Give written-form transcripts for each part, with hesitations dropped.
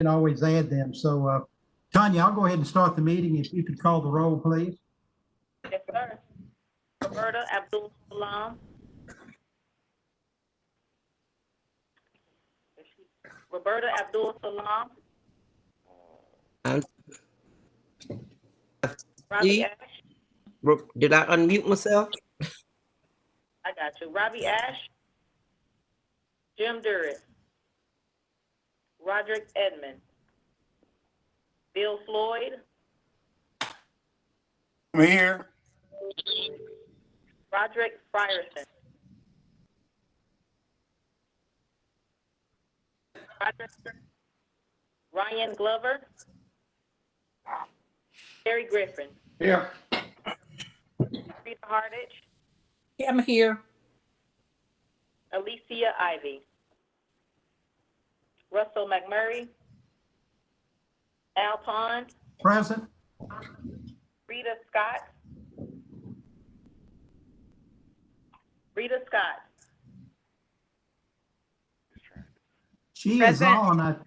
can always add them. So, Tanya, I'll go ahead and start the meeting. If you could call the roll, please. Yes, sir. Roberta Abdul Salam. Roberta Abdul Salam. Robbie Ash. Did I unmute myself? I got you. Robbie Ash. Jim Durrett. Roderick Edmond. Bill Floyd. I'm here. Roderick Frierson. Ryan Glover. Terry Griffin. Here. Rita Hardage. I'm here. Alicia Ivy. Russell McMurray. Al Pond. Present. Rita Scott. Rita Scott. She is on.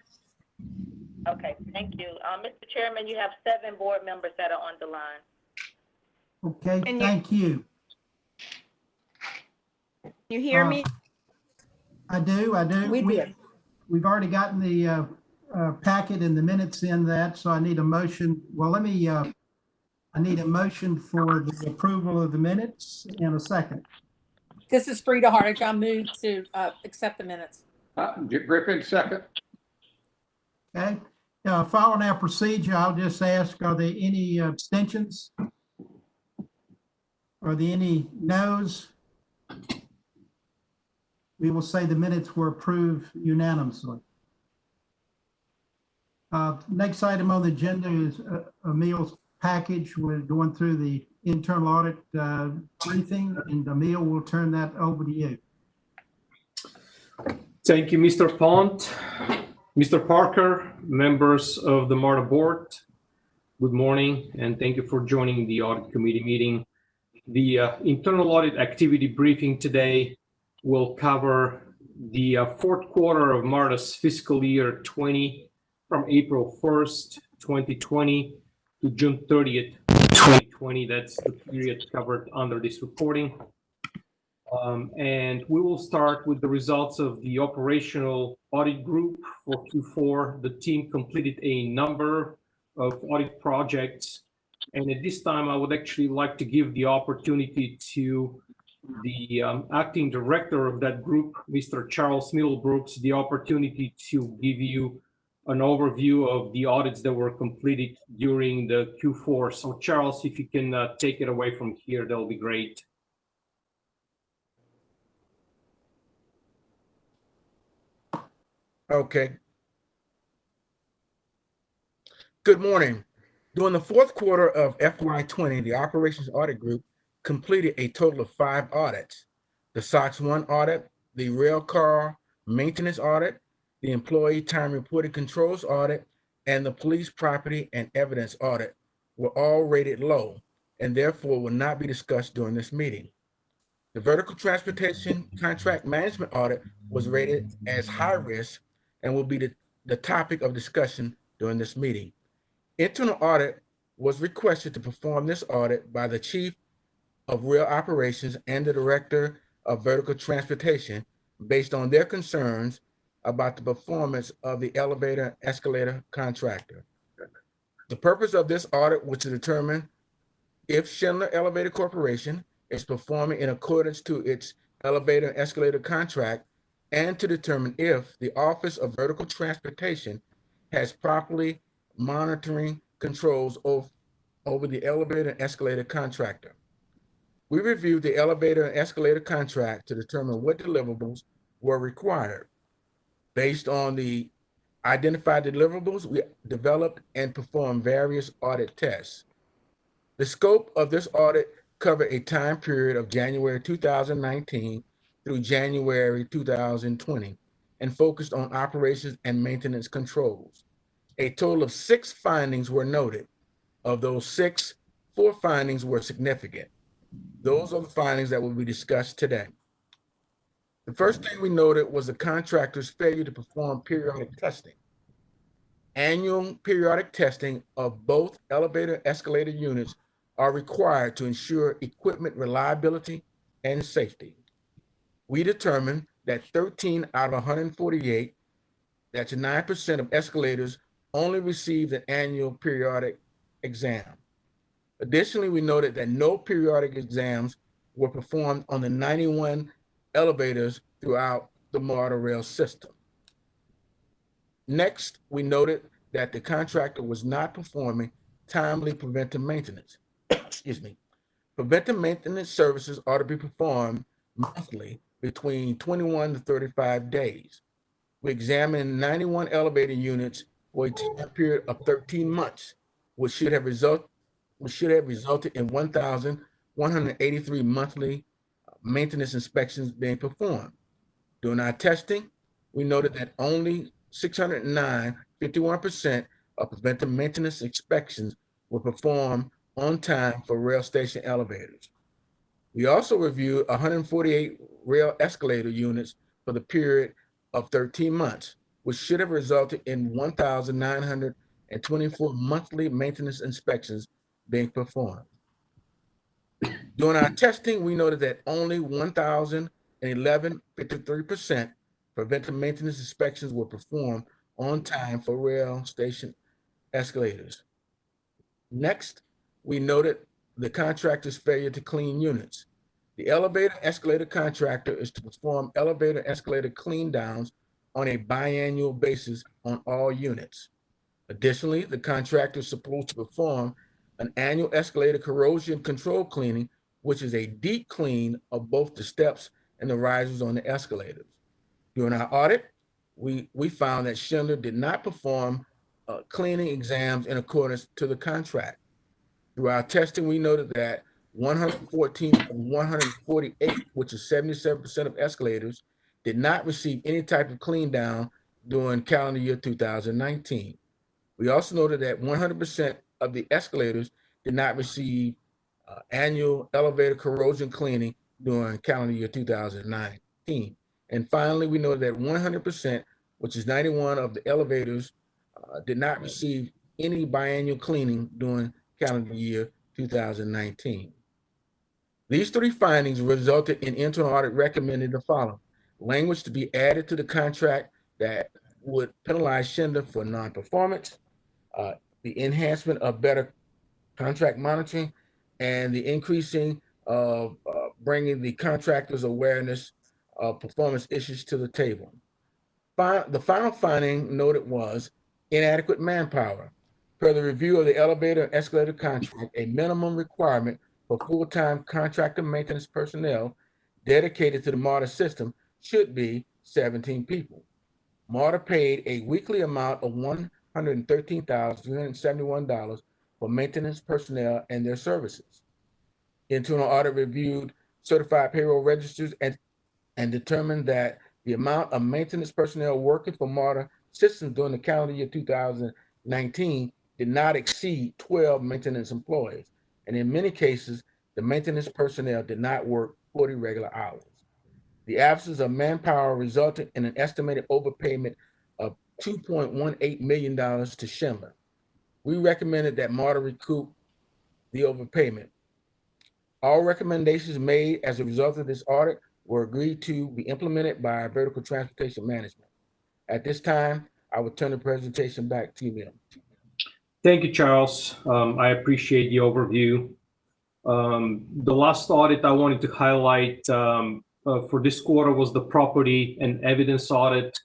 Okay, thank you. Mr. Chairman, you have 7 board members that are on the line. Okay, thank you. You hear me? I do. We've already gotten the packet and the minutes in that, so I need a motion. Well, I need a motion for the approval of the minutes in a second. This is Frida Hardage. I move to accept the minutes. Griffin, second. Okay. Following our procedure, I'll just ask, are there any abstentions? Are there any noes? We will say the minutes were approved unanimously. Next item on the agenda is Emil's package. We're going through the internal audit briefing, and Emil will turn that over to you. Thank you, Mr. Pont. Mr. Parker, members of the MARTA board, good morning, and thank you for joining the audit committee meeting. The internal audit activity briefing today will cover the fourth quarter of MARTA's fiscal year 20 from April 1st, 2020 to June 30th, 2020. That's the period covered under this reporting. And we will start with the results of the operational audit group for Q4. The team completed a number of audit projects. And at this time, I would actually like to give the opportunity to the acting director of that group, Mr. Charles Middlebrooks, the opportunity to give you an overview of the audits that were completed during the Q4. So Charles, if you can take it away from here, that'll be great. Okay. Good morning. During the fourth quarter of FY20, the Operations Audit Group completed a total of 5 audits: the SOX 1 audit, the rail car maintenance audit, the employee time reported controls audit, and the police property and evidence audit were all rated low and therefore will not be discussed during this meeting. The vertical transportation contract management audit was rated as high risk and will be the topic of discussion during this meeting. Internal audit was requested to perform this audit by the Chief of Rail Operations and the Director of Vertical Transportation based on their concerns about the performance of the elevator escalator contractor. The purpose of this audit was to determine if Schindler Elevator Corporation is performing in accordance to its elevator and escalator contract, and to determine if the Office of Vertical Transportation has properly monitoring controls over the elevator and escalator contractor. We reviewed the elevator and escalator contract to determine what deliverables were required. Based on the identified deliverables, we developed and performed various audit tests. The scope of this audit covered a time period of January 2019 through January 2020 and focused on operations and maintenance controls. A total of 6 findings were noted. Of those 6, 4 findings were significant. Those are the findings that will be discussed today. The first thing we noted was the contractor's failure to perform periodic testing. Annual periodic testing of both elevator and escalator units are required to ensure equipment reliability and safety. We determined that 13 out of 148, that's 9% of escalators, only received an annual periodic exam. Additionally, we noted that no periodic exams were performed on the 91 elevators throughout the MARTA rail system. Next, we noted that the contractor was not performing timely preventive maintenance. Excuse me. Preventive maintenance services ought to be performed monthly between 21 to 35 days. We examined 91 elevator units for a time period of 13 months, which should have resulted in 1,183 monthly maintenance inspections being performed. During our testing, we noted that only 609, 51% of preventive maintenance inspections were performed on time for rail station elevators. We also reviewed 148 rail escalator units for the period of 13 months, which should have resulted in 1,924 monthly maintenance inspections being performed. During our testing, we noted that only 1,011, 53% preventive maintenance inspections were performed on time for rail station escalators. Next, we noted the contractor's failure to clean units. The elevator escalator contractor is to perform elevator escalator clean downs on a biannual basis on all units. Additionally, the contractor is supposed to perform an annual escalator corrosion control cleaning, which is a deep clean of both the steps and the risers on the escalators. During our audit, we found that Schindler did not perform cleaning exams in accordance to the contract. Through our testing, we noted that 114 of 148, which is 77% of escalators, did not receive any type of clean down during calendar year 2019. We also noted that 100% of the escalators did not receive annual elevator corrosion cleaning during calendar year 2019. And finally, we noted that 100%, which is 91 of the elevators, did not receive any biannual cleaning during calendar year 2019. These three findings resulted in internal audit recommending the following: language to be added to the contract that would penalize Schindler for non-performance, the enhancement of better contract monitoring, and the increasing of bringing the contractor's awareness of performance issues to the table. The final finding noted was inadequate manpower. Per the review of the elevator and escalator contract, a minimum requirement for full-time contractor maintenance personnel dedicated to the MARTA system should be 17 people. MARTA paid a weekly amount of $113,371 for maintenance personnel and their services. Internal audit reviewed certified payroll registers and determined that the amount of maintenance personnel working for MARTA systems during the calendar year 2019 did not exceed 12 maintenance employees. And in many cases, the maintenance personnel did not work 40 regular hours. The absence of manpower resulted in an estimated overpayment of $2.18 million to Schindler. We recommended that MARTA recoup the overpayment. All recommendations made as a result of this audit were agreed to be implemented by Vertical Transportation Management. At this time, I will turn the presentation back to you. Thank you, Charles. I appreciate the overview. The last audit I wanted to highlight for this quarter was the property and evidence audit.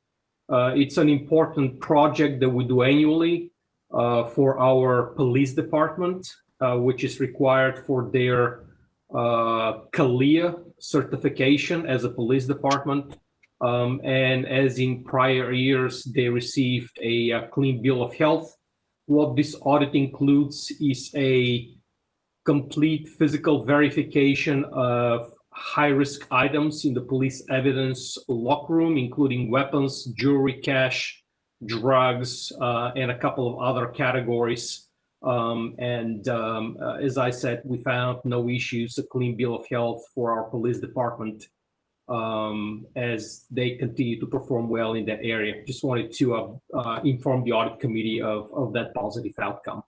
It's an important project that we do annually for our police department, which is required for their CALIA certification as a police department. And as in prior years, they received a clean bill of health. What this audit includes is a complete physical verification of high-risk items in the police evidence lock room, including weapons, jewelry, cash, drugs, and a couple of other categories. As I said, we found no issues, a clean bill of health for our police department. as they continue to perform well in that area. Just wanted to inform the audit committee of that positive outcome.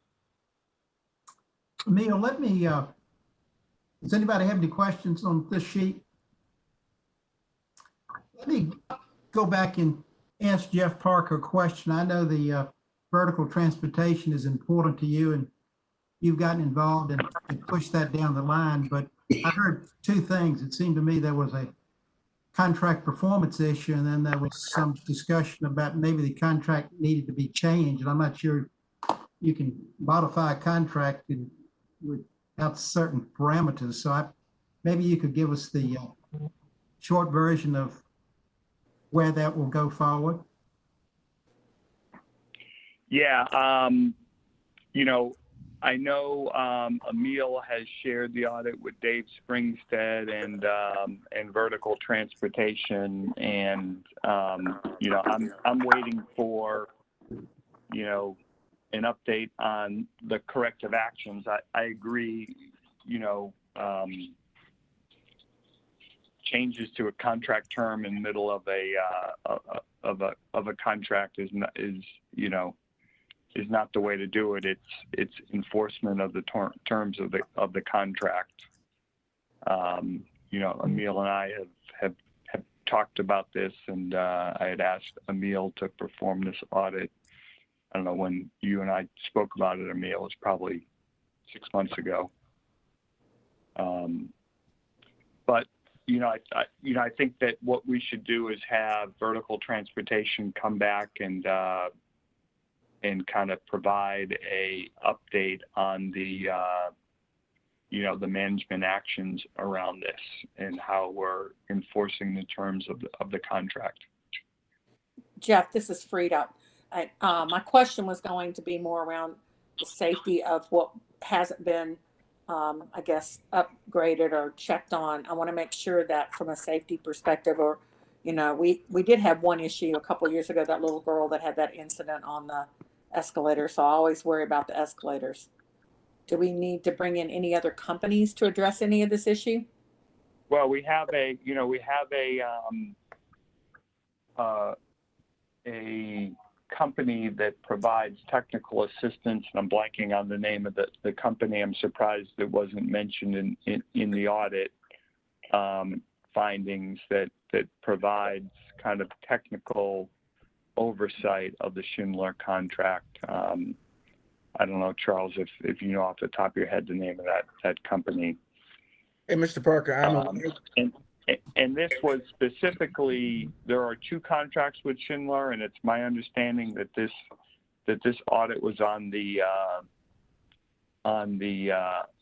Emil, let me, does anybody have any questions on this sheet? Let me go back and ask Jeff Parker a question. I know the vertical transportation is important to you and you've gotten involved and pushed that down the line, but I heard two things. It seemed to me there was a contract performance issue and then there was some discussion about maybe the contract needed to be changed. And I'm not sure you can modify a contract without certain parameters. So maybe you could give us the short version of where that will go forward. Yeah, you know, I know Emil has shared the audit with Dave Springstead and vertical transportation, and you know, I'm waiting for, you know, an update on the corrective actions. I agree, you know, changes to a contract term in the middle of a contract is not the way to do it. It's enforcement of the terms of the contract. You know, Emil and I have talked about this, and I had asked Emil to perform this audit. I don't know when you and I spoke about it, Emil. It's probably 6 months ago. But you know, I think that what we should do is have vertical transportation come back and kind of provide a update on the you know, the management actions around this and how we're enforcing the terms of the contract. Jeff, this is Frida. My question was going to be more around the safety of what hasn't been, I guess, upgraded or checked on. I want to make sure that from a safety perspective, or, you know, we did have one issue a couple of years ago, that little girl that had that incident on the escalator. So I always worry about the escalators. Do we need to bring in any other companies to address any of this issue? Well, we have a company that provides technical assistance, and I'm blanking on the name of the company. I'm surprised it wasn't mentioned in the audit findings, that provides kind of technical oversight of the Schindler contract. I don't know, Charles, if you know off the top of your head the name of that company. Hey, Mr. Parker, and this was specifically, there are 2 contracts with Schindler, and it's my understanding that this audit was on the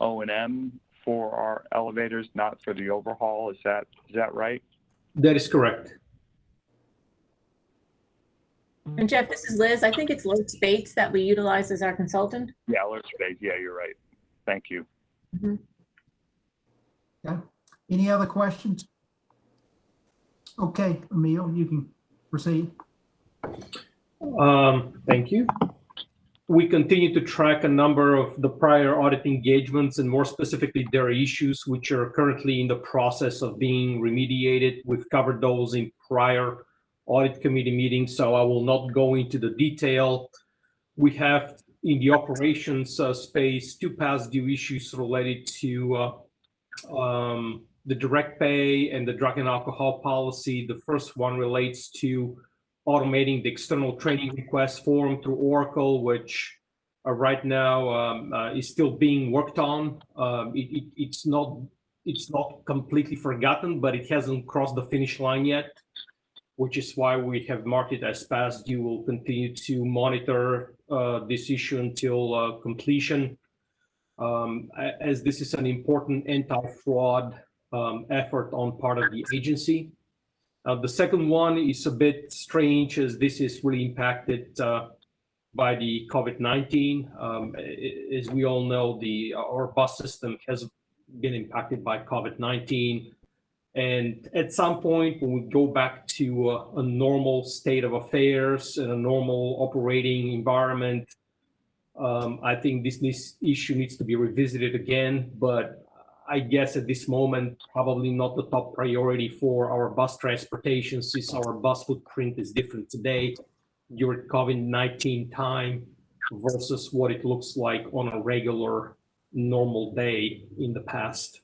O&M for our elevators, not for the overhaul. Is that right? That is correct. And Jeff, this is Liz. I think it's Liz Bates that we utilize as our consultant. Yeah, Liz Bates. Yeah, you're right. Thank you. Mm-hmm. Okay. Any other questions? Okay, Emil, you can proceed. Thank you. We continue to track a number of the prior audit engagements, and more specifically, there are issues which are currently in the process of being remediated. We've covered those in prior audit committee meetings, so I will not go into the detail. We have in the operations space 2 past due issues related to the direct pay and the drug and alcohol policy. The first one relates to automating the external training request form through Oracle, which right now is still being worked on. It's not completely forgotten, but it hasn't crossed the finish line yet, which is why we have marked it as past due. We'll continue to monitor this issue until completion, as this is an important anti-fraud effort on part of the agency. The second one is a bit strange, as this is really impacted by the COVID-19. As we all know, our bus system has been impacted by COVID-19. And at some point, when we go back to a normal state of affairs and a normal operating environment, I think this issue needs to be revisited again. But I guess at this moment, probably not the top priority for our bus transportation, since our bus footprint is different today during COVID-19 time versus what it looks like on a regular normal day in the past.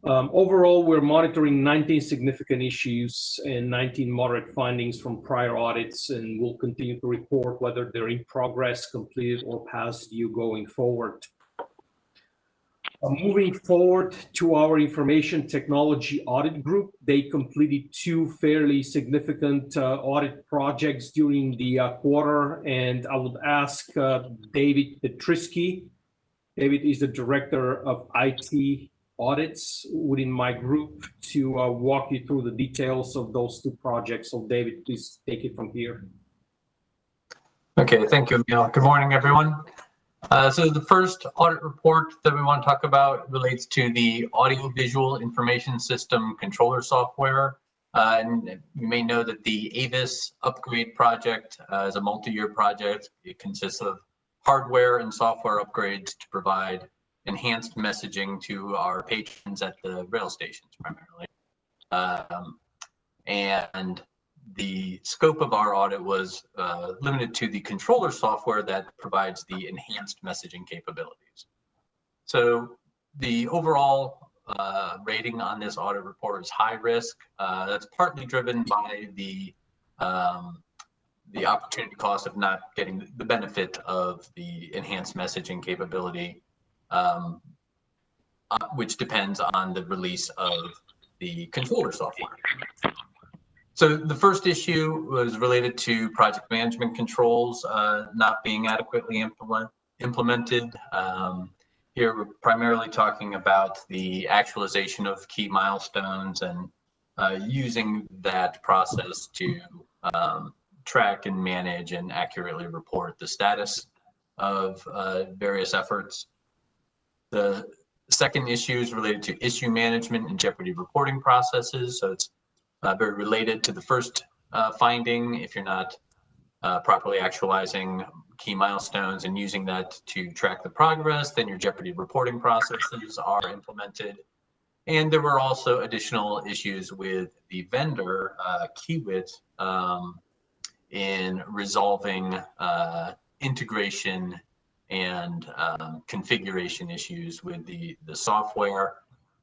Overall, we're monitoring 19 significant issues and 19 moderate findings from prior audits, and we'll continue to report whether they're in progress, completed, or past due going forward. Moving forward to our information technology audit group, they completed 2 fairly significant audit projects during the quarter, and I would ask David Petrisky. David is the Director of IT Audits within my group, to walk you through the details of those 2 projects. So David, please take it from here. Okay, thank you, Emil. Good morning, everyone. So the first audit report that we want to talk about relates to the Audiovisual Information System Controller software. And you may know that the AVIS upgrade project is a multi-year project. It consists of hardware and software upgrades to provide enhanced messaging to our patrons at the rail stations primarily. And the scope of our audit was limited to the controller software that provides the enhanced messaging capabilities. So the overall rating on this audit report is high risk. That's partly driven by the opportunity cost of not getting the benefit of the enhanced messaging capability, which depends on the release of the controller software. So the first issue was related to project management controls not being adequately implemented. Here we're primarily talking about the actualization of key milestones and using that process to track and manage and accurately report the status of various efforts. The second issue is related to issue management and jeopardy reporting processes. So it's very related to the first finding. If you're not properly actualizing key milestones and using that to track the progress, then your jeopardy reporting processes are implemented. And there were also additional issues with the vendor, Kiewit, in resolving integration and configuration issues with the software,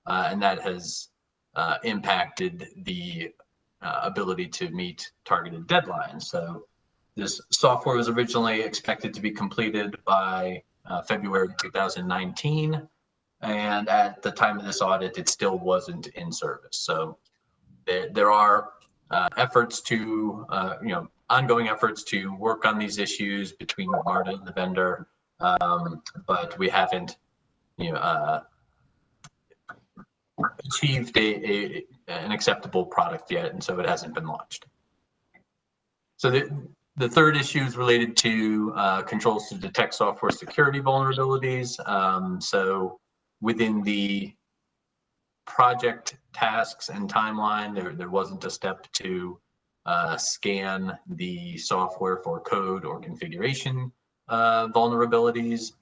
and that has impacted the ability to meet targeted deadlines. So this software was originally expected to be completed by February 2019, and at the time of this audit, it still wasn't in service. So there are efforts to, ongoing efforts to work on these issues between MARTA and the vendor, but we haven't, achieved an acceptable product yet, and so it hasn't been launched. So the third issue is related to controls to detect software security vulnerabilities. So within the project tasks and timeline, there wasn't a step to scan the software for code or configuration vulnerabilities.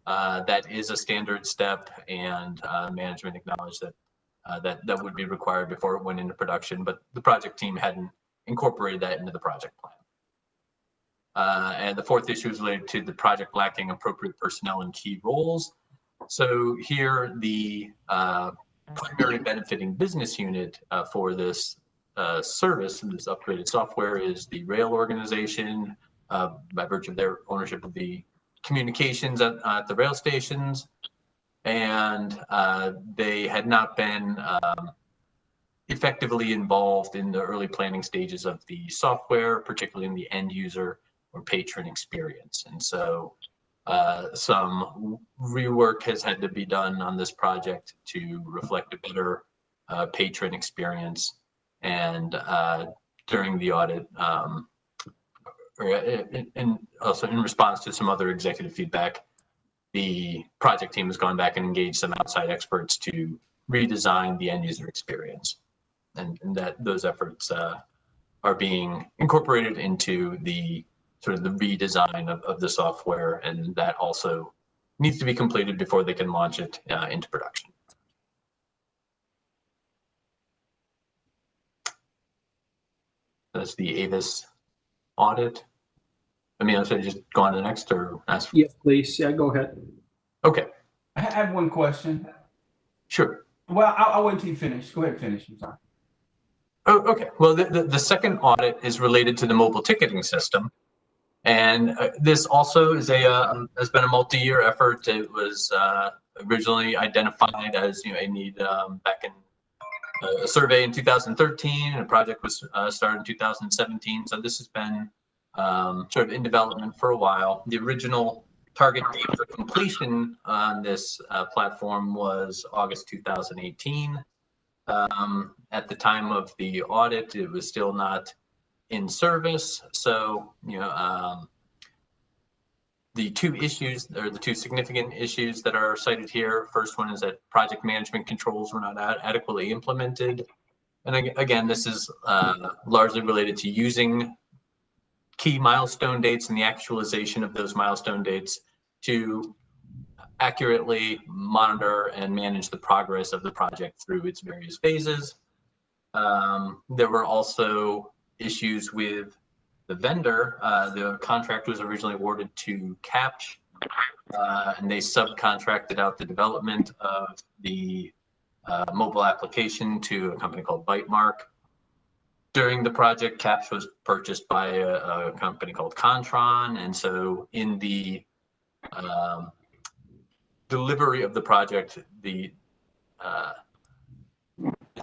That is a standard step, and management acknowledged that that would be required before it went into production, but the project team hadn't incorporated that into the project plan. And the fourth issue is related to the project lacking appropriate personnel and key roles. So here, the primary benefiting business unit for this service and this upgraded software is the rail organization, by virtue of their ownership of the communications at the rail stations. And they had not been effectively involved in the early planning stages of the software, particularly in the end user or patron experience. And so some rework has had to be done on this project to reflect a better patron experience. And during the audit, and also in response to some other executive feedback, the project team has gone back and engaged some outside experts to redesign the end user experience. And that those efforts are being incorporated into the sort of the redesign of the software, and that also needs to be completed before they can launch it into production. That's the Avis audit. I mean, should I just go on to the next or ask? Yes, please. Yeah, go ahead. Okay. I have one question. Sure. Well, I'll wait until you finish. Go ahead, finish. I'm sorry. Oh, okay. Well, the second audit is related to the mobile ticketing system. And this also is has been a multi-year effort. It was originally identified as a need back in a survey in 2013, and a project was started in 2017. So this has been sort of in development for a while. The original target date for completion on this platform was August 2018. At the time of the audit, it was still not in service. So, the two issues, or the two significant issues that are cited here, first one is that project management controls were not adequately implemented. And again, this is largely related to using key milestone dates and the actualization of those milestone dates to accurately monitor and manage the progress of the project through its various phases. There were also issues with the vendor. The contract was originally awarded to Capch, and they subcontracted out the development of the mobile application to a company called Bytemark. During the project, Capch was purchased by a company called Contron, and so in the delivery of the project, the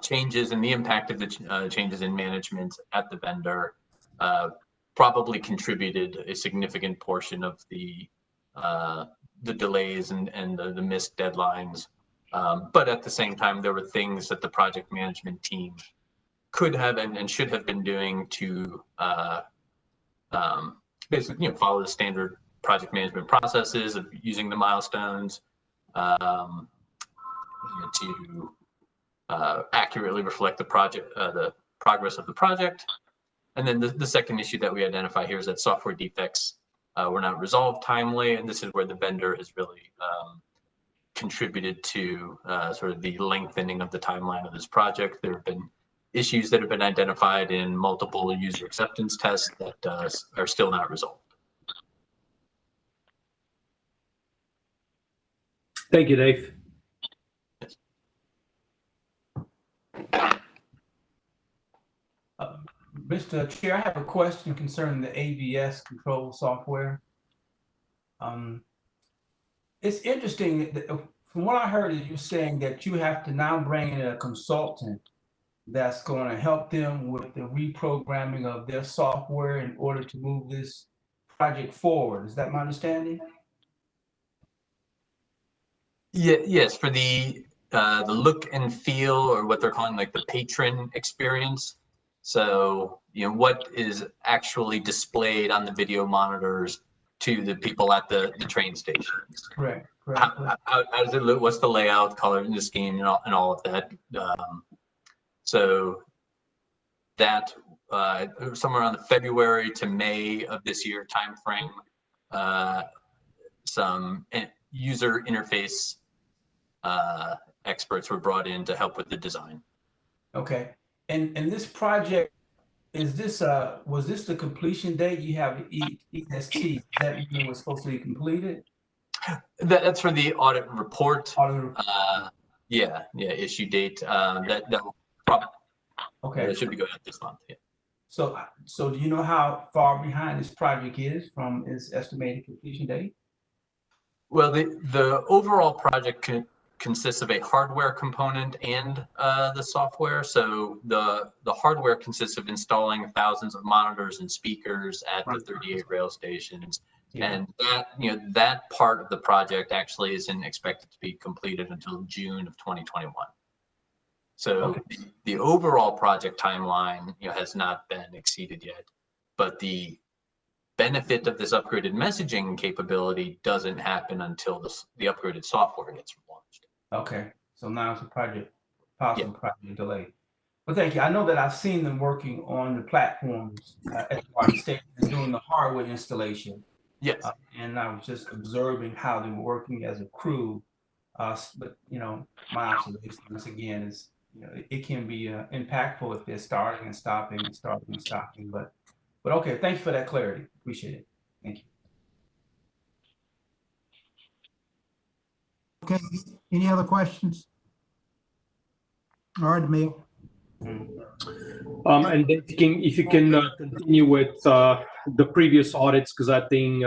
changes and the impact of the changes in management at the vendor probably contributed a significant portion of the delays and the missed deadlines. But at the same time, there were things that the project management team could have and should have been doing to basically follow the standard project management processes of using the milestones to accurately reflect the project, the progress of the project. And then the second issue that we identify here is that software defects were not resolved timely, and this is where the vendor has really contributed to sort of the lengthening of the timeline of this project. There have been issues that have been identified in multiple user acceptance tests that are still not resolved. Thank you, Dave. Mr. Chair, I have a question concerning the ABS control software. It's interesting that from what I heard is you're saying that you have to now bring in a consultant that's going to help them with the reprogramming of their software in order to move this project forward. Is that my understanding? Yeah, yes, for the look and feel, or what they're calling like the patron experience. So, what is actually displayed on the video monitors to the people at the train stations. Correct. How does it look? What's the layout, color, and the scheme, and all of that? So that somewhere around the February to May of this year timeframe, some user interface experts were brought in to help with the design. Okay, and this project, is this was this the completion date? You have EST, that mean it was supposed to be completed? That's for the audit report. Yeah, issue date. That will probably, okay. That should be going out this month. Yeah. So do you know how far behind this project is from its estimated completion date? Well, the overall project consists of a hardware component and the software. So the hardware consists of installing thousands of monitors and speakers at the 38 rail stations. Yeah. And that, that part of the project actually isn't expected to be completed until June of 2021. So okay. The overall project timeline, has not been exceeded yet, but the benefit of this upgraded messaging capability doesn't happen until the upgraded software gets launched. Okay, so now it's a possible project delay. Well, thank you. I know that I've seen them working on the platforms at the station and doing the hardware installation. Yes. And I was just observing how they were working as a crew. But my observation once again is, it can be impactful if they're starting and stopping and starting and stopping. But okay, thank you for that clarity. Appreciate it. Thank you. Okay, any other questions? All right, Emil. And then if you can continue with the previous audits, because I think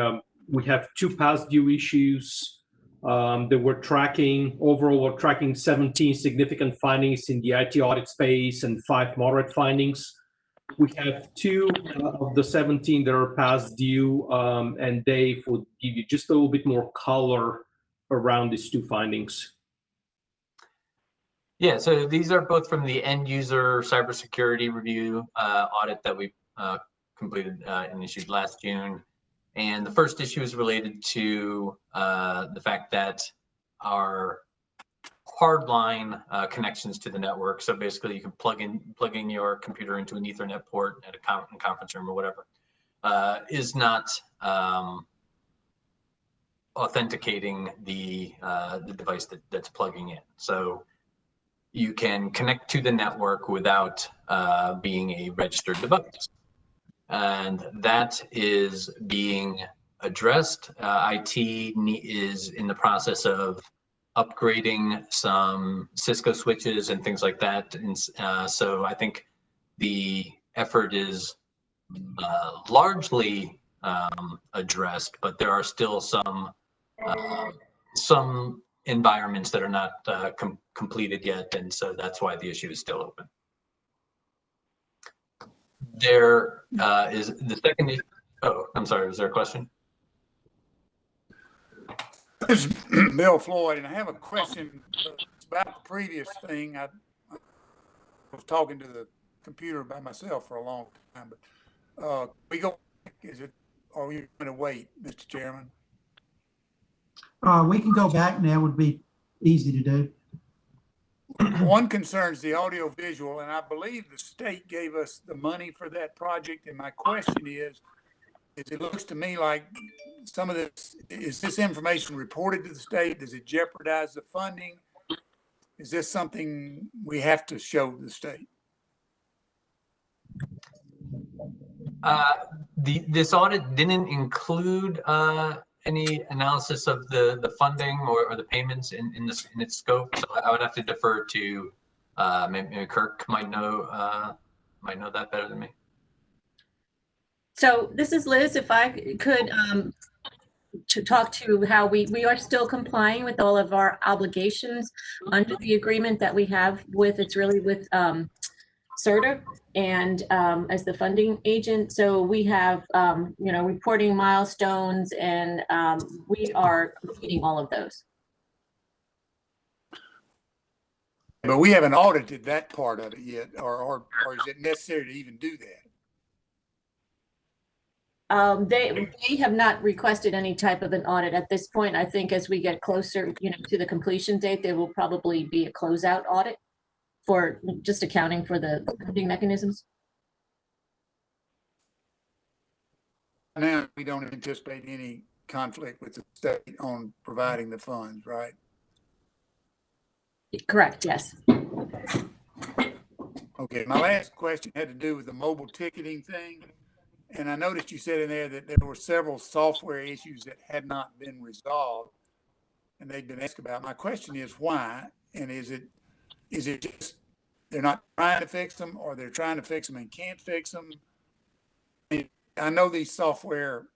we have 2 past due issues that we're tracking. Overall, we're tracking 17 significant findings in the IT audit space and 5 moderate findings. We have 2 of the 17 that are past due, and Dave would give you just a little bit more color around these 2 findings. Yeah, so these are both from the end user cybersecurity review audit that we completed and issued last June. And the first issue is related to the fact that our hardline connections to the network. So basically, you can plug in your computer into an Ethernet port at a conference room or whatever, is not authenticating the device that's plugging in. So you can connect to the network without being a registered device. And that is being addressed. IT is in the process of upgrading some Cisco switches and things like that. And so I think the effort is largely addressed, but there are still some environments that are not completed yet, and so that's why the issue is still open. There is the second issue. Oh, I'm sorry, was there a question? This is Bill Floyd, and I have a question about the previous thing. I was talking to the computer by myself for a long time, but we go, are we going to wait, Mr. Chairman? We can go back now, would be easy to do. One concerns the audio visual, and I believe the state gave us the money for that project. And my question is it looks to me like some of this, is this information reported to the state? Does it jeopardize the funding? Is this something we have to show the state? This audit didn't include any analysis of the funding or the payments in its scope. So I would have to defer to maybe Kirk might know that better than me. So this is Liz. If I could to talk to how we are still complying with all of our obligations under the agreement that we have with, it's really with CERTA and as the funding agent. So we have, reporting milestones, and we are completing all of those. But we haven't audited that part of it yet, or is it necessary to even do that? They have not requested any type of an audit at this point. I think as we get closer, to the completion date, there will probably be a closeout audit for just accounting for the funding mechanisms. Now we don't anticipate any conflict with the state on providing the funds, right? Correct, yes. Okay, my last question had to do with the mobile ticketing thing. And I noticed you said in there that there were several software issues that had not been resolved and they'd been asked about. My question is why? And is it just they're not trying to fix them, or they're trying to fix them and can't fix them? I know these software,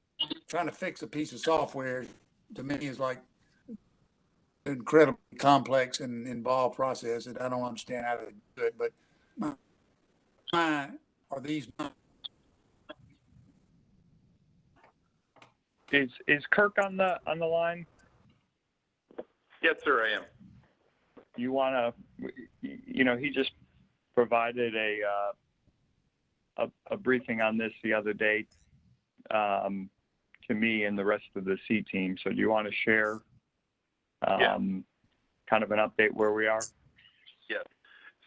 trying to fix a piece of software to me is like an incredibly complex and involved process that I don't understand how to do it. But why are these not? Is Kirk on the line? Yes, sir, I am. You want to, he just provided a briefing on this the other day to me and the rest of the C team. So do you want to share kind of an update where we are? Yes.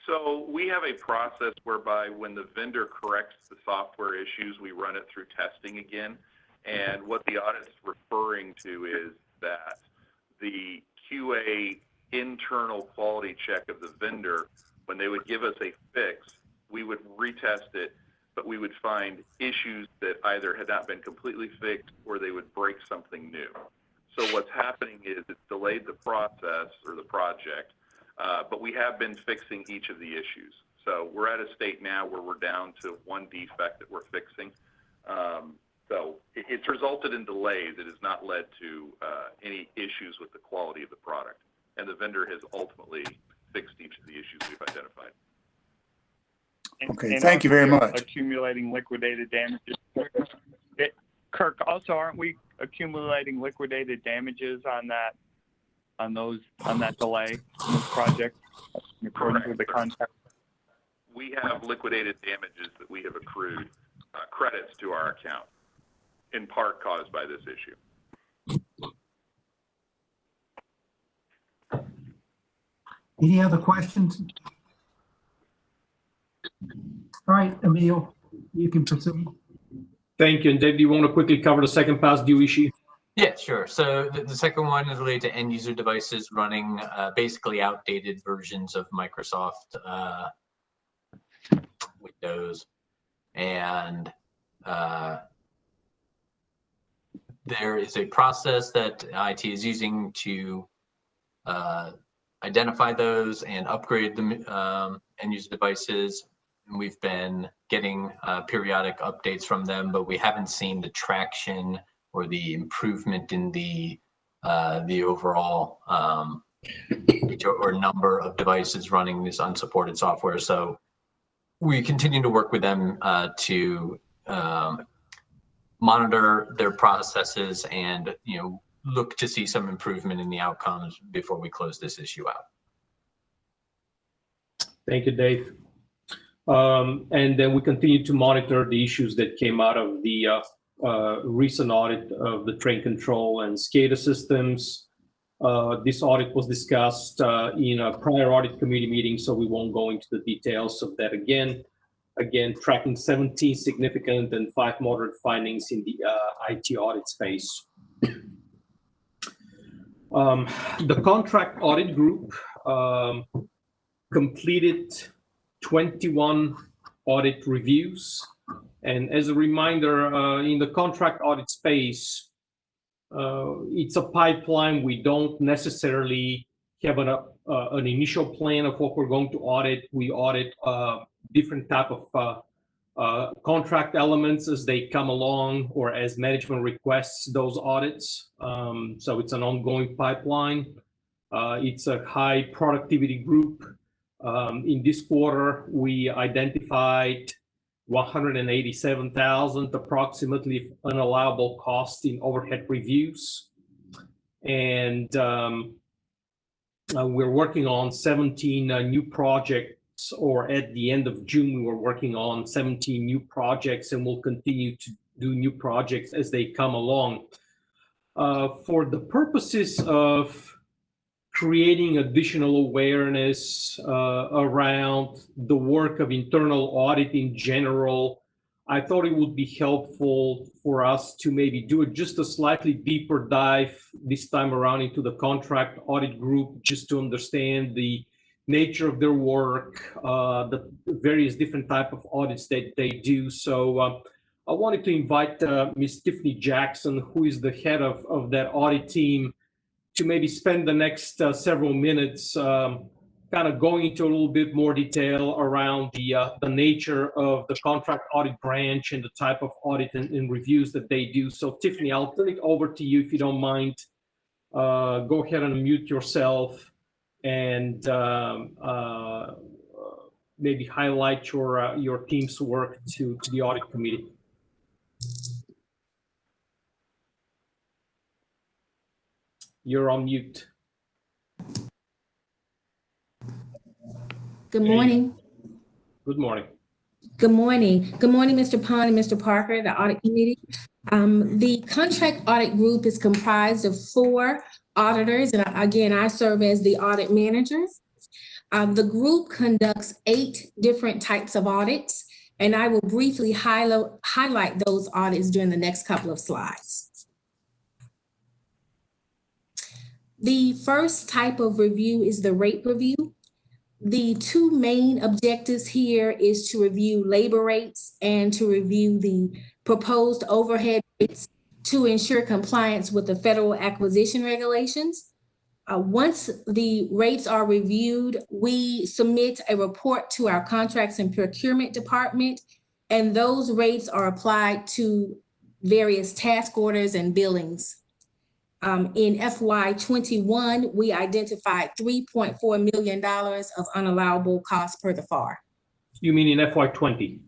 So we have a process whereby when the vendor corrects the software issues, we run it through testing again. And what the audit's referring to is that the QA internal quality check of the vendor, when they would give us a fix, we would retest it, but we would find issues that either had not been completely fixed or they would break something new. So what's happening is it's delayed the process or the project, but we have been fixing each of the issues. So we're at a state now where we're down to one defect that we're fixing. So it's resulted in delays. It has not led to any issues with the quality of the product. And the vendor has ultimately fixed each of the issues we've identified. Okay, And thank you very much. Accumulating liquidated damages. Kirk, also, aren't we accumulating liquidated damages on that delay in this project according to the contract? We have liquidated damages that we have accrued credits to our account, in part caused by this issue. Any other questions? All right, Emil, you can proceed. Thank you. And Dave, do you want to quickly cover the second past due issue? Yeah, sure. So the second one is related to end user devices running basically outdated versions of Microsoft Windows. And there is a process that IT is using to identify those and upgrade the end user devices. And we've been getting periodic updates from them, but we haven't seen the traction or the improvement in the overall or number of devices running this unsupported software. So we continue to work with them to monitor their processes and look to see some improvement in the outcomes before we close this issue out. Thank you, Dave. And then we continue to monitor the issues that came out of the recent audit of the train control and SCADA systems. This audit was discussed in a prior audit committee meeting, so we won't go into the details of that again. Again, tracking 17 significant and 5 moderate findings in the IT audit space. The contract audit group completed 21 audit reviews. And as a reminder, in the contract audit space, it's a pipeline. We don't necessarily have an initial plan of what we're going to audit. We audit different type of contract elements as they come along or as management requests those audits. So it's an ongoing pipeline. It's a high productivity group. In this quarter, we identified 187,000 approximately unallowable costs in overhead reviews. And we're working on 17 new projects, or at the end of June, we were working on 17 new projects, and we'll continue to do new projects as they come along. For the purposes of creating additional awareness around the work of internal audit in general, I thought it would be helpful for us to maybe do just a slightly deeper dive this time around into the contract audit group, just to understand the nature of their work, the various different type of audits that they do. So I wanted to invite Ms. Tiffany Jackson, who is the head of that audit team, to maybe spend the next several minutes kind of going into a little bit more detail around the nature of the contract audit branch and the type of audit and reviews that they do. So Tiffany, I'll turn it over to you if you don't mind. Go ahead and unmute yourself and maybe highlight your team's work to the audit committee. You're on mute. Good morning. Good morning. Good morning. Good morning, Mr. Pond and Mr. Parker, the audit committee. The contract audit group is comprised of 4 auditors, and again, I serve as the audit managers. The group conducts 8 different types of audits, And I will briefly highlight those audits during the next couple of slides. The first type of review is the rate review. The two main objectives here is to review labor rates and to review the proposed overhead rates to ensure compliance with the federal acquisition regulations. Once the rates are reviewed, we submit a report to our contracts and procurement department, and those rates are applied to various task orders and billings. In FY21, we identified $3.4 million of unallowable costs per the FAR. You mean in FY20?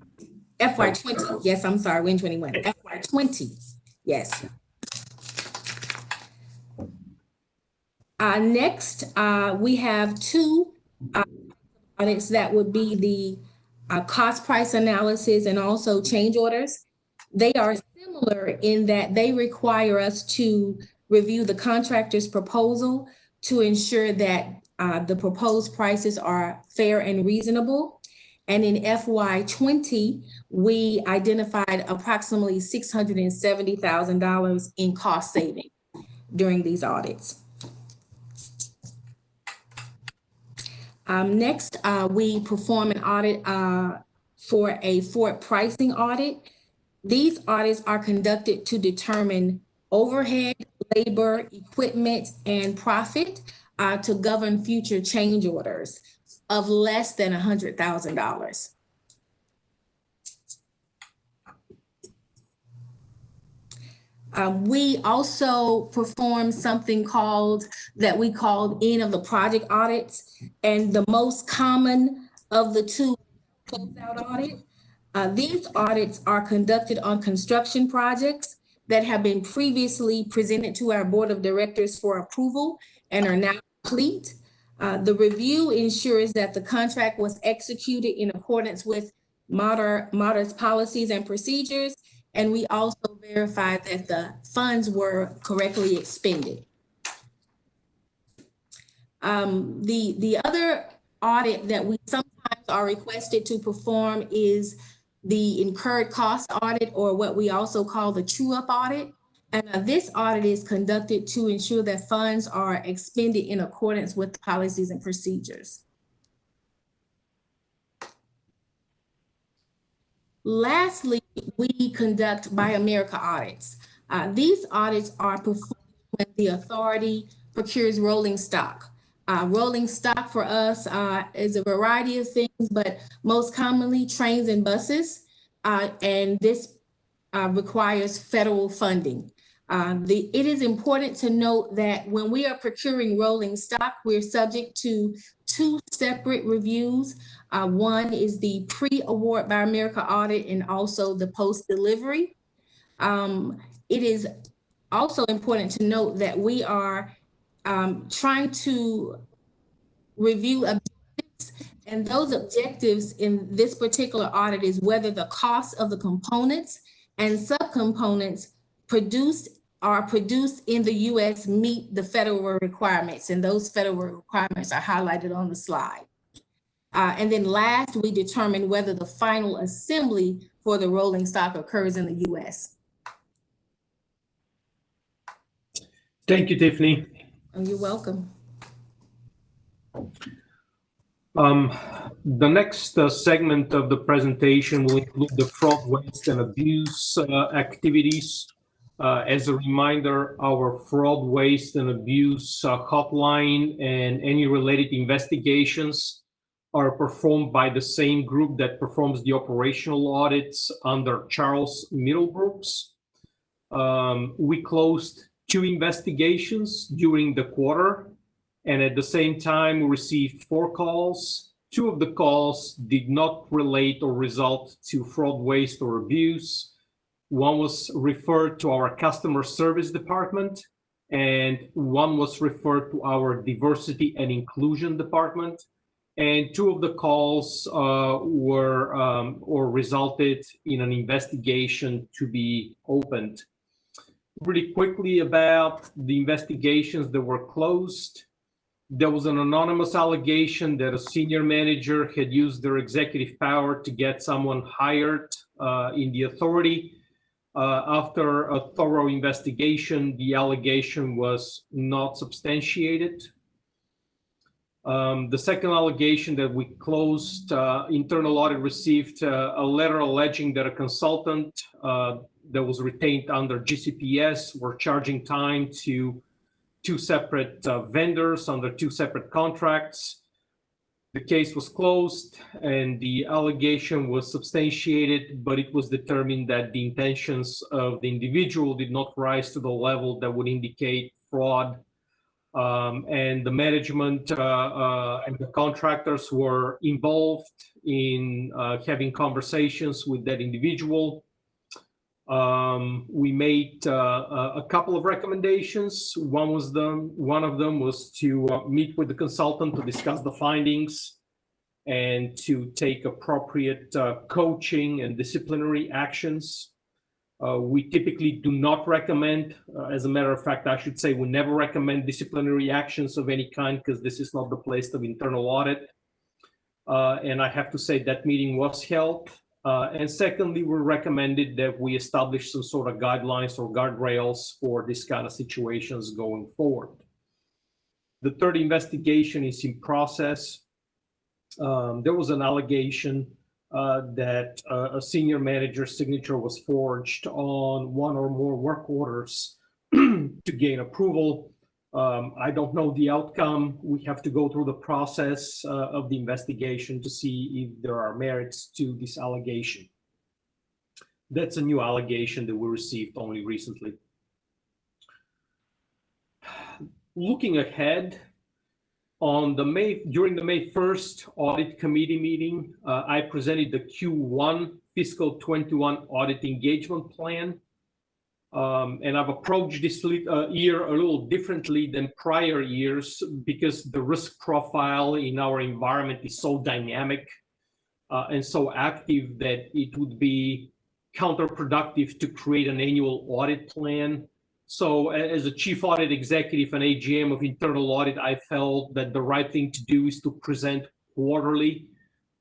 FY20, yes, I'm sorry, we're in 21. FY20, yes. Next, we have two audits that would be the cost price analysis and also change orders. They are similar in that they require us to review the contractor's proposal to ensure that the proposed prices are fair and reasonable. And in FY20, we identified approximately $670,000 in cost saving during these audits. Next, we perform an audit for a forward pricing audit. These audits are conducted to determine overhead, labor, equipment, and profit to govern future change orders of less than $100,000. We also perform something that we called end of the project audits, and the most common of the two closeout audit. These audits are conducted on construction projects that have been previously presented to our board of directors for approval and are now complete. The review ensures that the contract was executed in accordance with MARTA's policies and procedures, and we also verified that the funds were correctly expended. The other audit that we sometimes are requested to perform is the incurred cost audit, or what we also call the true-up audit. And this audit is conducted to ensure that funds are expended in accordance with policies and procedures. Lastly, we conduct Buy America audits. These audits are performed when the authority procures rolling stock. Rolling stock for us is a variety of things, but most commonly trains and buses, and this requires federal funding. It is important to note that when we are procuring rolling stock, we're subject to two separate reviews. One is the pre-award Buy America audit and also the post-delivery. It is also important to note that we are trying to review objectives, and those objectives in this particular audit is whether the cost of the components and subcomponents produced in the U.S. meet the federal requirements, and those federal requirements are highlighted on the slide. And then last, we determine whether the final assembly for the rolling stock occurs in the U.S. Thank you, Tiffany. Oh, you're welcome. The next segment of the presentation will include the fraud, waste, and abuse activities. As a reminder, our fraud, waste, and abuse hotline and any related investigations are performed by the same group that performs the operational audits under Charles Middlebrooks. We closed 2 investigations during the quarter, and at the same time we received 4 calls. 2 of the calls did not relate or result to fraud, waste, or abuse. One was referred to our customer service department, and one was referred to our diversity and inclusion department. And 2 of the calls resulted in an investigation to be opened. Really quickly about the investigations that were closed. There was an anonymous allegation that a senior manager had used their executive power to get someone hired in the authority. After a thorough investigation, the allegation was not substantiated. The second allegation that we closed, internal audit received a letter alleging that a consultant that was retained under GCPS were charging time to two separate vendors under two separate contracts. The case was closed and the allegation was substantiated, but it was determined that the intentions of the individual did not rise to the level that would indicate fraud. And the management and the contractors were involved in having conversations with that individual. We made a couple of recommendations. One of them was to meet with the consultant to discuss the findings and to take appropriate coaching and disciplinary actions. We typically do not recommend, as a matter of fact, I should say we never recommend disciplinary actions of any kind because this is not the place of internal audit. And I have to say that meeting was held. And secondly, we recommended that we establish some sort of guidelines or guardrails for this kind of situations going forward. The third investigation is in process. There was an allegation that a senior manager's signature was forged on one or more work orders to gain approval. I don't know the outcome. We have to go through the process of the investigation to see if there are merits to this allegation. That's a new allegation that we received only recently. Looking ahead, during the May 1st audit committee meeting, I presented the Q1 fiscal 21 audit engagement plan. And I've approached this year a little differently than prior years because the risk profile in our environment is so dynamic and so active that it would be counterproductive to create an annual audit plan. So as a chief audit executive and AGM of internal audit, I felt that the right thing to do is to present quarterly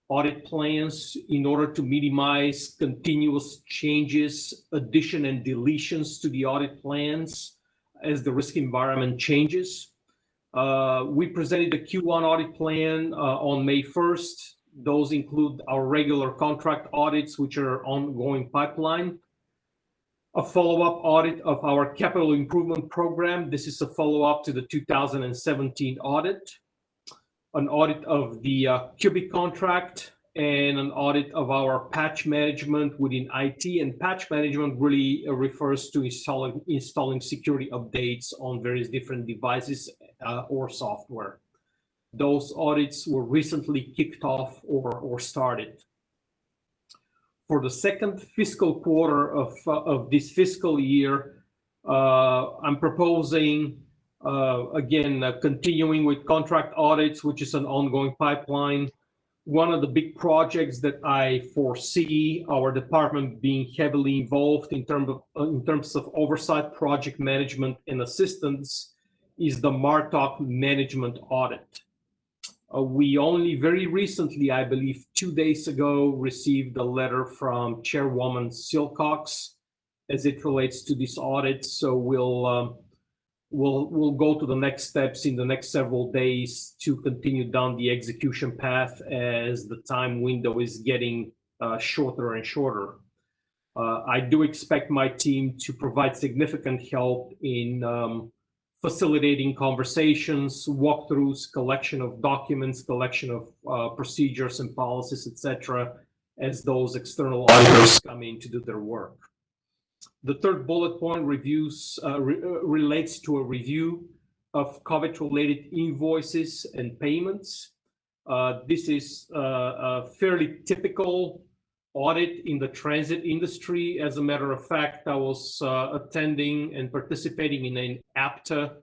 audit plans in order to minimize continuous changes, addition and deletions to the audit plans as the risk environment changes. We presented the Q1 audit plan on May 1st. Those include our regular contract audits, which are ongoing pipeline. A follow-up audit of our capital improvement program. This is a follow-up to the 2017 audit. An audit of the Cubic contract and an audit of our patch management within IT. And patch management really refers to installing security updates on various different devices or software. Those audits were recently kicked off or started. For the second fiscal quarter of this fiscal year, I'm proposing again, continuing with contract audits, which is an ongoing pipeline. One of the big projects that I foresee our department being heavily involved in terms of oversight, project management, and assistance is the MARTA management audit. We only very recently, I believe 2 days ago, received a letter from Chairwoman Silcox as it relates to this audit. So we'll go to the next steps in the next several days to continue down the execution path as the time window is getting shorter and shorter. I do expect my team to provide significant help in facilitating conversations, walkthroughs, collection of documents, collection of procedures and policies, etc., as those external auditors come in to do their work. The third bullet point relates to a review of COVID-related invoices and payments. This is a fairly typical audit in the transit industry. As a matter of fact, I was attending and participating in an APTA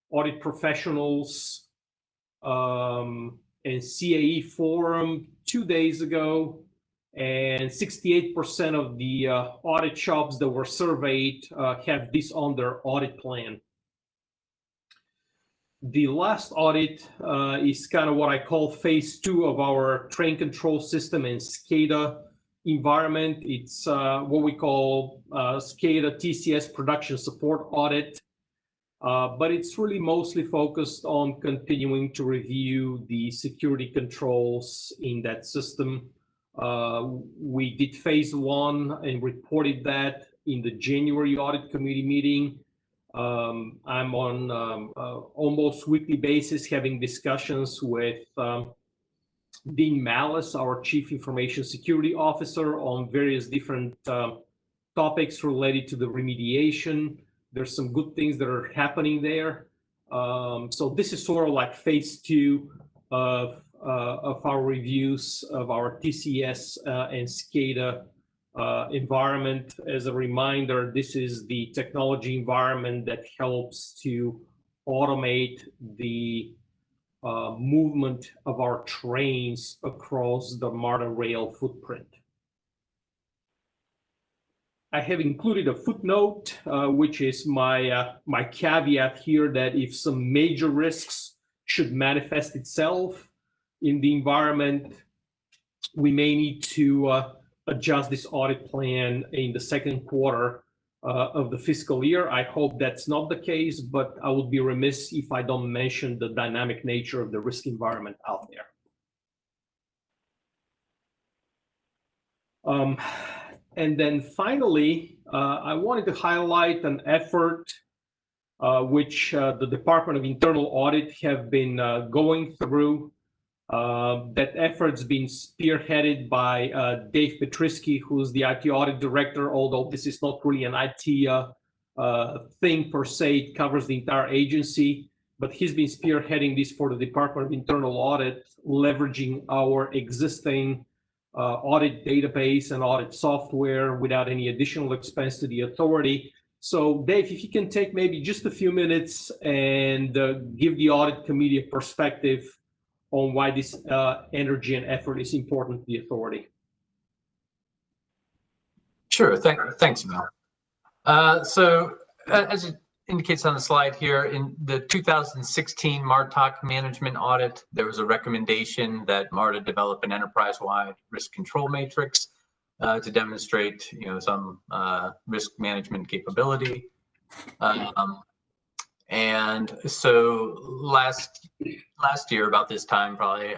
audit professionals and CAE forum 2 days ago. And 68% of the audit shops that were surveyed have this on their audit plan. The last audit is kind of what I call phase 2 of our train control system and SCADA environment. It's what we call SCADA TCS production support audit. But it's really mostly focused on continuing to review the security controls in that system. We did phase 1 and reported that in the January audit committee meeting. I'm on almost weekly basis having discussions with Dean Malice, our Chief Information Security Officer, on various different topics related to the remediation. There's some good things that are happening there. So this is sort of like phase 2 of our reviews of our TCS and SCADA environment. As a reminder, this is the technology environment that helps to automate the movement of our trains across the MARTA rail footprint. I have included a footnote, which is my caveat here, that if some major risks should manifest itself in the environment, we may need to adjust this audit plan in the second quarter of the fiscal year. I hope that's not the case, but I would be remiss if I don't mention the dynamic nature of the risk environment out there. And then finally, I wanted to highlight an effort which the Department of Internal Audit have been going through. That effort's been spearheaded by Dave Petrisky, who's the IT Audit Director, although this is not really an IT thing per se. It covers the entire agency, but he's been spearheading this for the Department of Internal Audit, leveraging our existing audit database and audit software without any additional expense to the authority. So Dave, if you can take maybe just a few minutes and give the audit committee a perspective on why this energy and effort is important to the authority. Sure, thanks, Mel. So as it indicates on the slide here, in the 2016 MARTA management audit, there was a recommendation that MARTA develop an enterprise-wide risk control matrix to demonstrate, some risk management capability. And so last year, about this time, probably,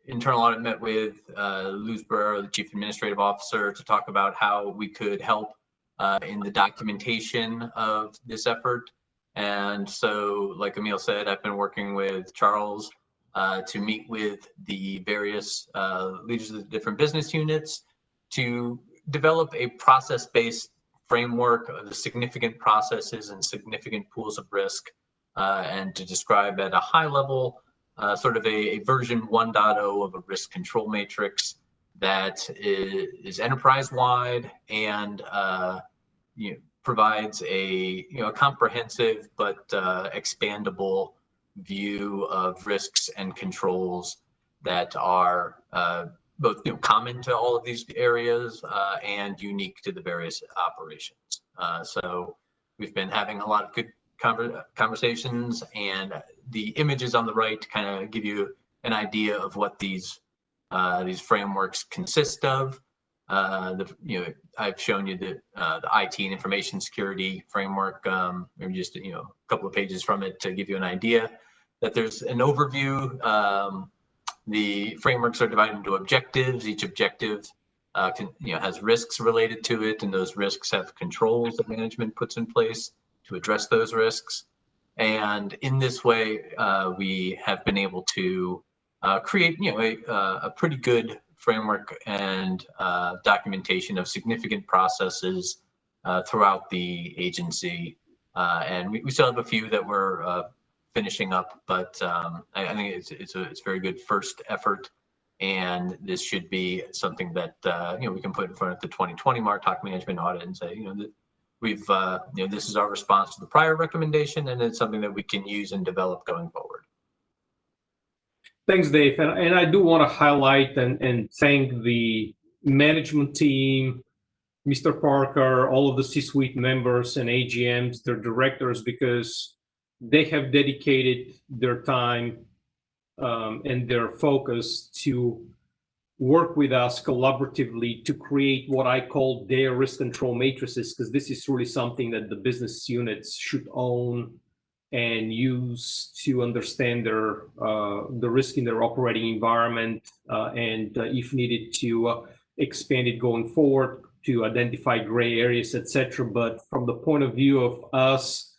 Internal Audit met with Luz Barrero, the Chief Administrative Officer, to talk about how we could help in the documentation of this effort. And so, like Emil said, I've been working with Charles to meet with the various leaders of the different business units to develop a process-based framework of the significant processes and significant pools of risk, and to describe at a high level sort of a version 1.0 of a risk control matrix that is enterprise-wide and provides a comprehensive but expandable view of risks and controls that are both common to all of these areas and unique to the various operations. So we've been having a lot of good conversations, and the images on the right kind of give you an idea of what these frameworks consist of. I've shown you the IT and information security framework, maybe just a couple of pages from it to give you an idea that there's an overview. The frameworks are divided into objectives. Each objective has risks related to it, and those risks have controls that management puts in place to address those risks. And in this way, we have been able to create a pretty good framework and documentation of significant processes throughout the agency. And we still have a few that we're finishing up, but I think it's a very good first effort, and this should be something that we can put in front of the 2020 MARTA management audit and say, we've this is our response to the prior recommendation, and it's something that we can use and develop going forward. Thanks, Dave. And I do want to highlight and thank the management team, Mr. Parker, all of the C-suite members and AGMs, their directors, because they have dedicated their time and their focus to work with us collaboratively to create what I call their risk control matrices, because this is really something that the business units should own and use to understand their the risk in their operating environment, and if needed to expand it going forward, to identify gray areas, etc. But from the point of view of us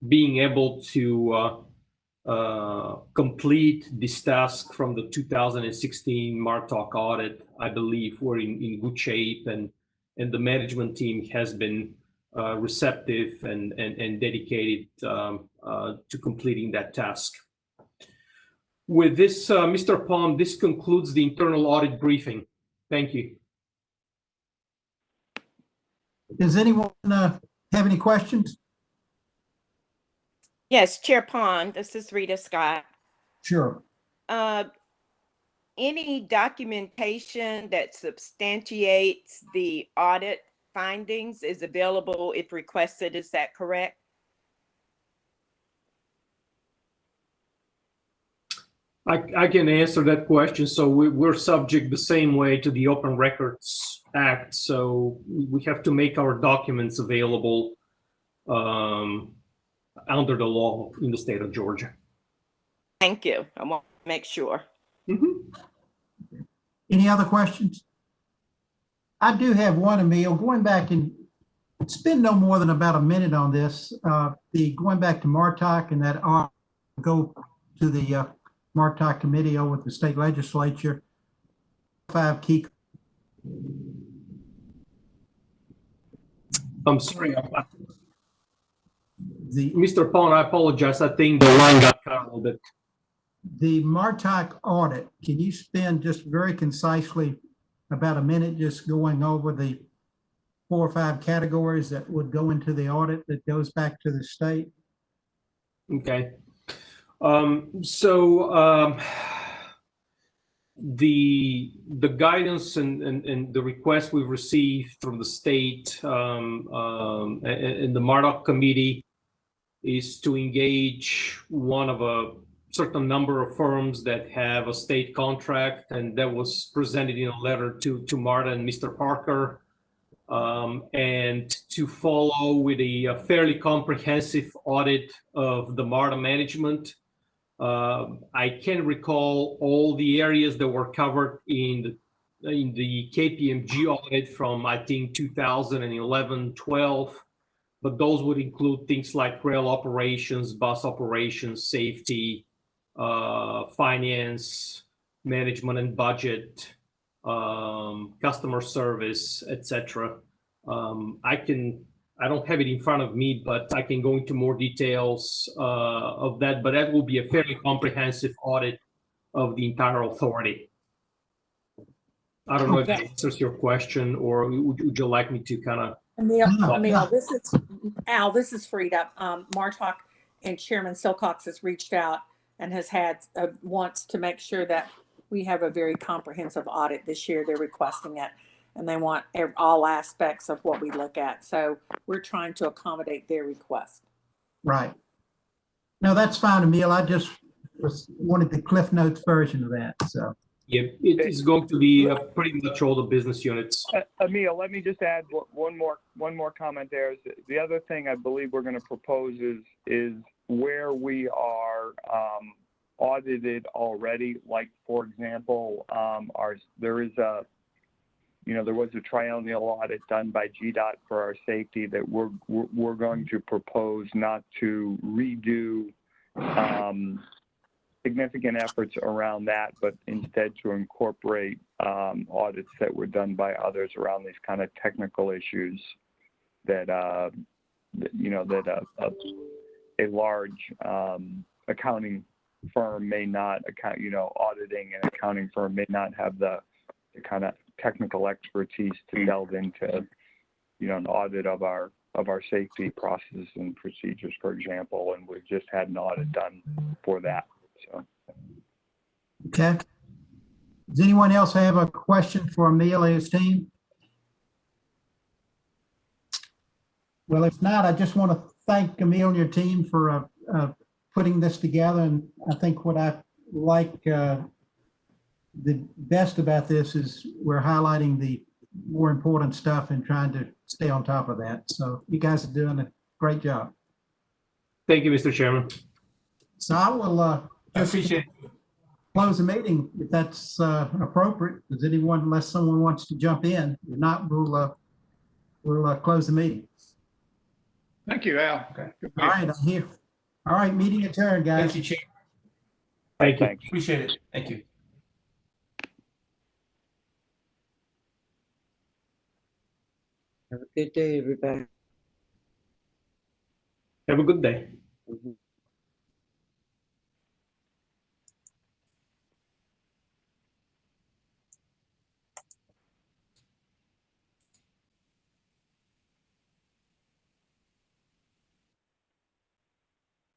being able to complete this task from the 2016 MARTA audit, I believe we're in good shape, and the management team has been receptive and dedicated to completing that task. With this, Mr. Palm, this concludes the internal audit briefing. Thank you. Does anyone have any questions? Yes, Chair Pond, this is Rita Scott. Sure. Any documentation that substantiates the audit findings is available if requested, is that correct? I can answer that question. So we're subject the same way to the Open Records Act. So we have to make our documents available under the law in the state of Georgia. Thank you. I want to make sure. Mm-hmm. Any other questions? I do have one, Emil. Going back and spend no more than about a minute on this. Going back to MARTA and that go to the MARTA committee over at the state legislature. 5 key. I'm sorry. Mr. Pond, I apologize. I think the line got cut a little bit. The MARTA audit, can you spend just very concisely about a minute just going over the 4 or 5 categories that would go into the audit that goes back to the state? Okay. The guidance and the request we've received from the state and the MARTA committee is to engage one of a certain number of firms that have a state contract, and that was presented in a letter to MARTA and Mr. Parker, and to follow with a fairly comprehensive audit of the MARTA management. I can't recall all the areas that were covered in the KPMG audit from, I think, 2011-12, but those would include things like rail operations, bus operations, safety, finance, management and budget, customer service, etc. I don't have it in front of me, but I can go into more details of that, but that will be a fairly comprehensive audit of the entire authority. I don't know if that answers your question, or would you like me to kind of... Emil, this is Frida. Martok and Chairman Silcox has reached out and has had wants to make sure that we have a very comprehensive audit this year. They're requesting it, and they want all aspects of what we look at. So we're trying to accommodate their request. Right. No, that's fine, Emil. I just wanted the Cliff Notes version of that. So. Yeah, it is going to be pretty much all the business units. Emil, let me just add one more comment there. The other thing I believe we're going to propose is where we are audited already. Like, for example, there was a triennial audit done by GDOT for our safety that we're going to propose not to redo significant efforts around that, but instead to incorporate audits that were done by others around these kind of technical issues that a large accounting firm may not auditing and accounting firm may not have the kind of technical expertise to delve into, an audit of our safety processes and procedures, for example, and we've just had an audit done for that. So. Okay. Does anyone else have a question for Emil and his team? Well, if not, I just want to thank Emil and your team for a putting this together. And I think what I like the best about this is we're highlighting the more important stuff and trying to stay on top of that. So you guys are doing a great job. Thank you, Mr. Chairman. So I will I appreciate it. close the meeting if that's appropriate. Does anyone, unless someone wants to jump in? If not, we'll close the meeting. Thank you, Al. Okay. All right, I'm here. All right, meeting adjourned, guys. Thank you, Chair. Thank you. Thanks. Appreciate it. Thank you. Have a good day, everybody. Have a good day.